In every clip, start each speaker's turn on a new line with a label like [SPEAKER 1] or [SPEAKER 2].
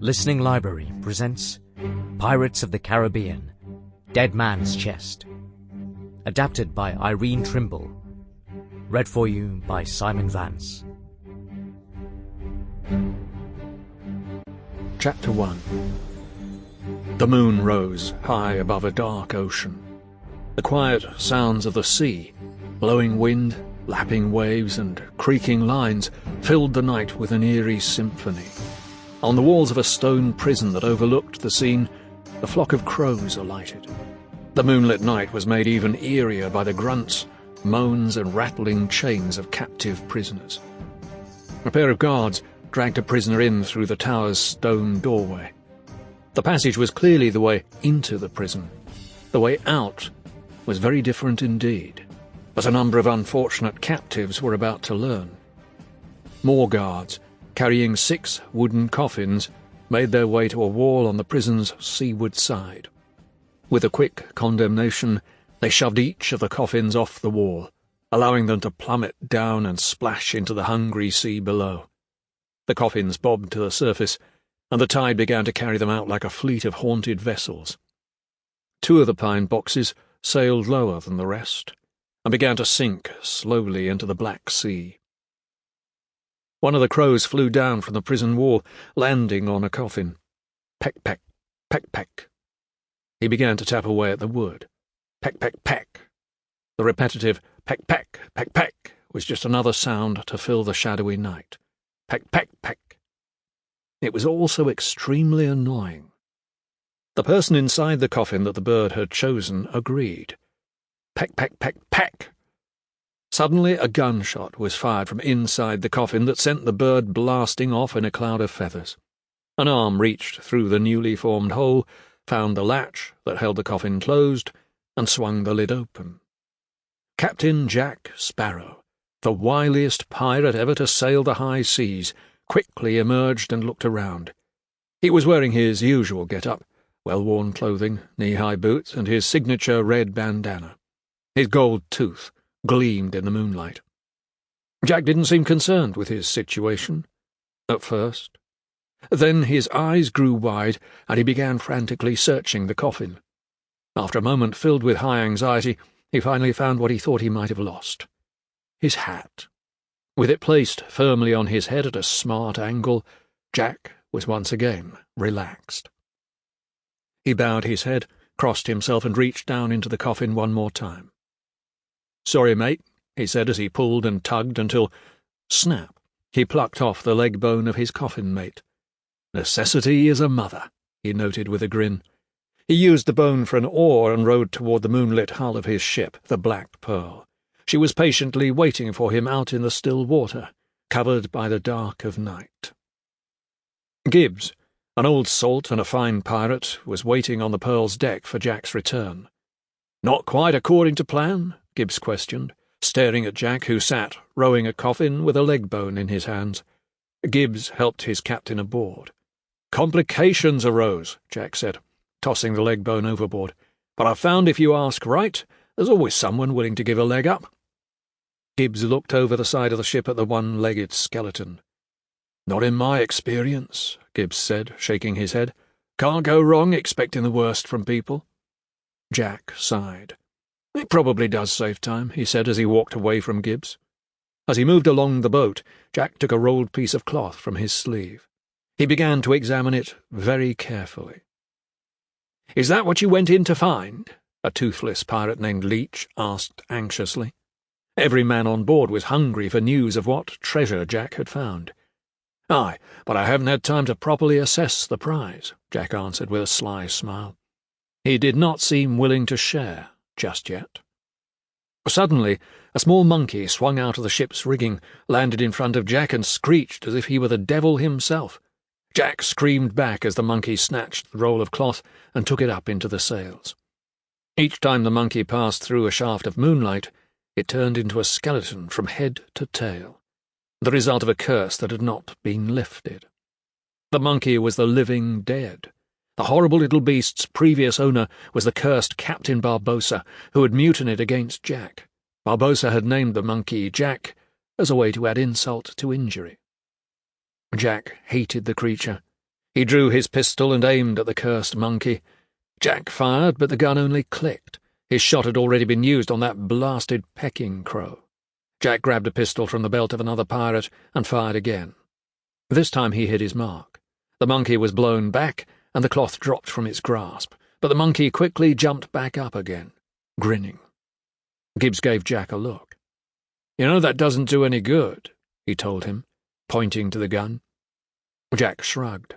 [SPEAKER 1] Listening Library presents Pirates of the Caribbean, Dead Man's Chest. Adapted by Irene Trimble. Read for you by Simon Vance.
[SPEAKER 2] Chapter 1. The moon rose high above a dark ocean. The quiet sounds of the sea, blowing wind, lapping waves, and creaking lines filled the night with an eerie symphony. On the walls of a stone prison that overlooked the scene, a flock of crows alighted. The moonlit night was made even eerier by the grunts, moans, and rattling chains of captive prisoners. A pair of guards dragged a prisoner in through the tower's stone doorway. The passage was clearly the way into the prison. The way out was very different indeed, as a number of unfortunate captives were about to learn. More guards, carrying 6 wooden coffins, made their way to a wall on the prison's seaward side. With a quick condemnation, they shoved each of the coffins off the wall, allowing them to plummet down and splash into the hungry sea below. The coffins bobbed to the surface, and the tide began to carry them out like a fleet of haunted vessels. 2 of the pine boxes sailed lower than the rest, and began to sink slowly into the Black Sea. One of the crows flew down from the prison wall, landing on a coffin. Peck, peck, peck, peck. He began to tap away at the wood. Peck, peck, peck. The repetitive peck, peck, peck, peck was just another sound to fill the shadowy night. Peck, peck, peck. It was all so extremely annoying. The person inside the coffin that the bird had chosen agreed. Peck, peck, peck, peck. Suddenly a gunshot was fired from inside the coffin that sent the bird blasting off in a cloud of feathers. An arm reached through the newly formed hole, found the latch that held the coffin closed, and swung the lid open. Captain Jack Sparrow, the wiliest pirate ever to sail the high seas, quickly emerged and looked around. He was wearing his usual get-up, well-worn clothing, knee-high boots, and his signature red bandana. His gold tooth gleamed in the moonlight. Jack didn't seem concerned with his situation, at first. Then his eyes grew wide, and he began frantically searching the coffin. After a moment filled with high anxiety, he finally found what he thought he might have lost. His hat. With it placed firmly on his head at a smart angle, Jack was once again relaxed. He bowed his head, crossed himself, and reached down into the coffin one more time. "Sorry, mate," he said as he pulled and tugged until, snap, he plucked off the leg bone of his coffin mate. "Necessity is a mother," he noted with a grin. He used the bone for an oar and rowed toward the moonlit hull of his ship, the Black Pearl. She was patiently waiting for him out in the still water, covered by the dark of night. Gibbs, an old salt and a fine pirate, was waiting on the Pearl's deck for Jack's return. "Not quite according to plan?" Gibbs questioned, staring at Jack, who sat rowing a coffin with a leg bone in his hands. Gibbs helped his captain aboard. "Complications arose," Jack said, tossing the leg bone overboard. "But I've found if you ask right, there's always someone willing to give a leg up." Gibbs looked over the side of the ship at the one-legged skeleton. "Not in my experience," Gibbs said, shaking his head. "Can't go wrong expecting the worst from people." Jack sighed. "It probably does save time," he said as he walked away from Gibbs. As he moved along the boat, Jack took a rolled piece of cloth from his sleeve. He began to examine it very carefully. "Is that what you went in to find?" a toothless pirate named Leach asked anxiously. Every man on board was hungry for news of what treasure Jack had found. "Aye, but I haven't had time to properly assess the prize," Jack answered with a sly smile. He did not seem willing to share just yet. Suddenly, a small monkey swung out of the ship's rigging, landed in front of Jack, and screeched as if he were the devil himself. Jack screamed back as the monkey snatched the roll of cloth and took it up into the sails. Each time the monkey passed through a shaft of moonlight, it turned into a skeleton from head to tail, the result of a curse that had not been lifted. The monkey was the living dead. The horrible little beast's previous owner was the cursed Captain Barbossa, who had mutinied against Jack. Barbossa had named the monkey Jack as a way to add insult to injury. Jack hated the creature. He drew his pistol and aimed at the cursed monkey. Jack fired, but the gun only clicked. His shot had already been used on that blasted pecking crow. Jack grabbed a pistol from the belt of another pirate and fired again. This time he hit his mark. The monkey was blown back, and the cloth dropped from its grasp, but the monkey quickly jumped back up again, grinning. Gibbs gave Jack a look. "You know that doesn't do any good," he told him, pointing to the gun. Jack shrugged.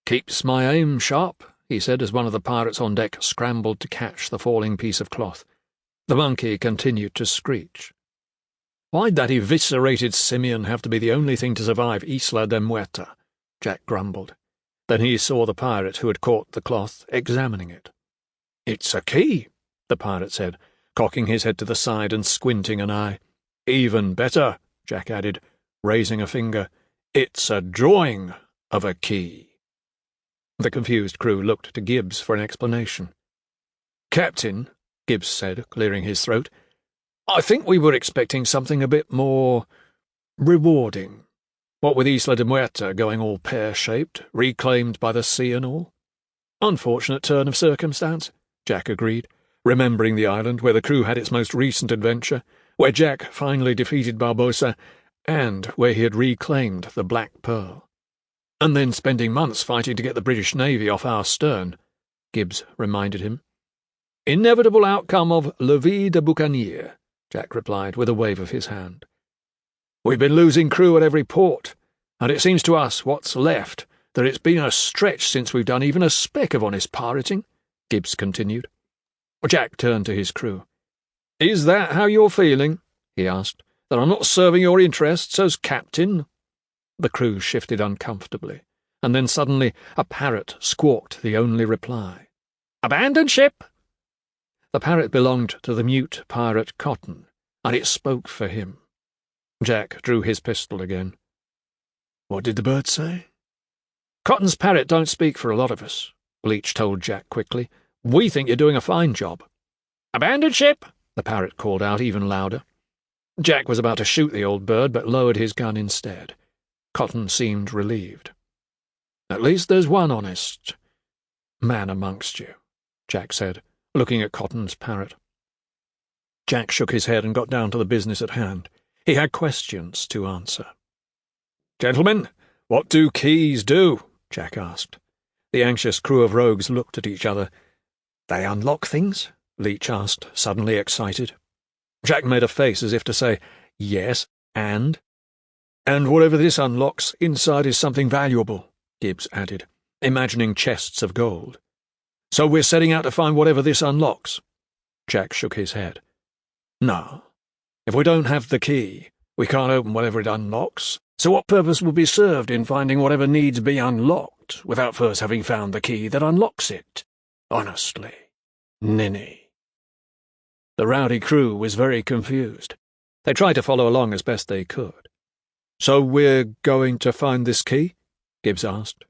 [SPEAKER 2] "Keeps my aim sharp," he said as one of the pirates on deck scrambled to catch the falling piece of cloth. The monkey continued to screech. "Why'd that eviscerated simian have to be the only thing to survive Isla de Muerta?" Jack grumbled. Then he saw the pirate who had caught the cloth examining it. "It's a key," the pirate said, cocking his head to the side and squinting an eye. "Even better," Jack added, raising a finger. "It's a drawing of a key." The confused crew looked to Gibbs for an explanation. "Captain," Gibbs said, clearing his throat, "I think we were expecting something a bit more rewarding. What with Isla de Muerta going all pear-shaped, reclaimed by the sea and all." "Unfortunate turn of circumstance," Jack agreed, remembering the island where the crew had its most recent adventure, where Jack finally defeated Barbossa, and where he had reclaimed the Black Pearl. "And then spending months fighting to get the British Navy off our stern," Gibbs reminded him. "Inevitable outcome of La Vie de Boucanier," Jack replied with a wave of his hand. "We've been losing crew at every port, and it seems to us what's left that it's been a stretch since we've done even a speck of honest pirating," Gibbs continued. Jack turned to his crew. "Is that how you're feeling?" he asked. "That I'm not serving your interests as captain?" The crew shifted uncomfortably, and then suddenly a parrot squawked the only reply. "Abandon ship!" The parrot belonged to the mute pirate Cotton, and it spoke for him. Jack drew his pistol again. "What did the bird say?" "Cotton's parrot don't speak for a lot of us," Bleach told Jack quickly. "We think you're doing a fine job." "Abandon ship!" the parrot called out even louder. Jack was about to shoot the old bird, but lowered his gun instead. Cotton seemed relieved. "At least there's one honest man amongst you," Jack said, looking at Cotton's parrot. Jack shook his head and got down to the business at hand. He had questions to answer. "Gentlemen, what do keys do?" Jack asked. The anxious crew of rogues looked at each other. "They unlock things?" Leach asked, suddenly excited. Jack made a face as if to say, "Yes, and?" "And whatever this unlocks, inside is something valuable," Gibbs added, imagining chests of gold. "So we're setting out to find whatever this unlocks?" Jack shook his head. "No. If we don't have the key, we can't open whatever it unlocks. So what purpose will be served in finding whatever needs be unlocked without first having found the key that unlocks it? Honestly, ninny." The rowdy crew was very confused. They tried to follow along as best they could. "So we're going to find this key?" Gibbs asked.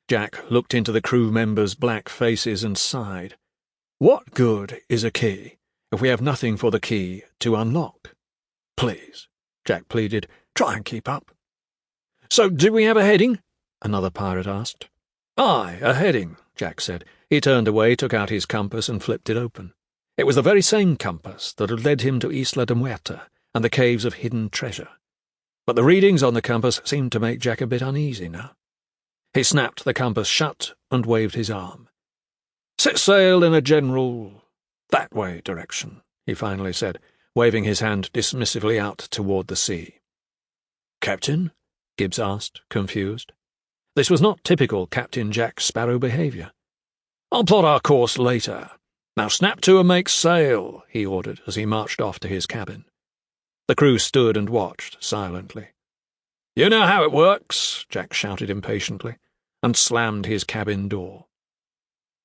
[SPEAKER 2] Jack looked into the crew members' black faces and sighed. "What good is a key if we have nothing for the key to unlock? Please," Jack pleaded, "try and keep up." "So do we have a heading?" another pirate asked. "Aye, a heading," Jack said. He turned away, took out his compass and flipped it open. It was the very same compass that had led him to Isla de Muerta and the caves of hidden treasure. But the readings on the compass seemed to make Jack a bit uneasy now. He snapped the compass shut and waved his arm. "Set sail in a general that-way direction," he finally said, waving his hand dismissively out toward the sea. "Captain?" Gibbs asked, confused. This was not typical Captain Jack Sparrow behaviour. "I'll plot our course later. Now snap to and make sail," he ordered as he marched off to his cabin. The crew stood and watched silently. "You know how it works," Jack shouted impatiently, and slammed his cabin door.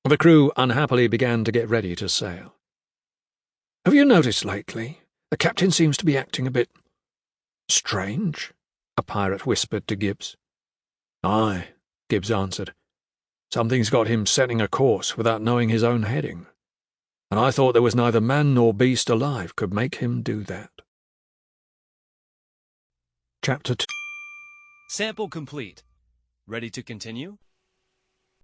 [SPEAKER 2] The crew unhappily began to get ready to sail. "Have you noticed lately the captain seems to be acting a bit strange?" a pirate whispered to Gibbs. "Aye," Gibbs answered. "Something's got him setting a course without knowing his own heading, and I thought there was neither man nor beast alive could make him do that." Chapter 2.
[SPEAKER 3] Sample complete. Ready to continue?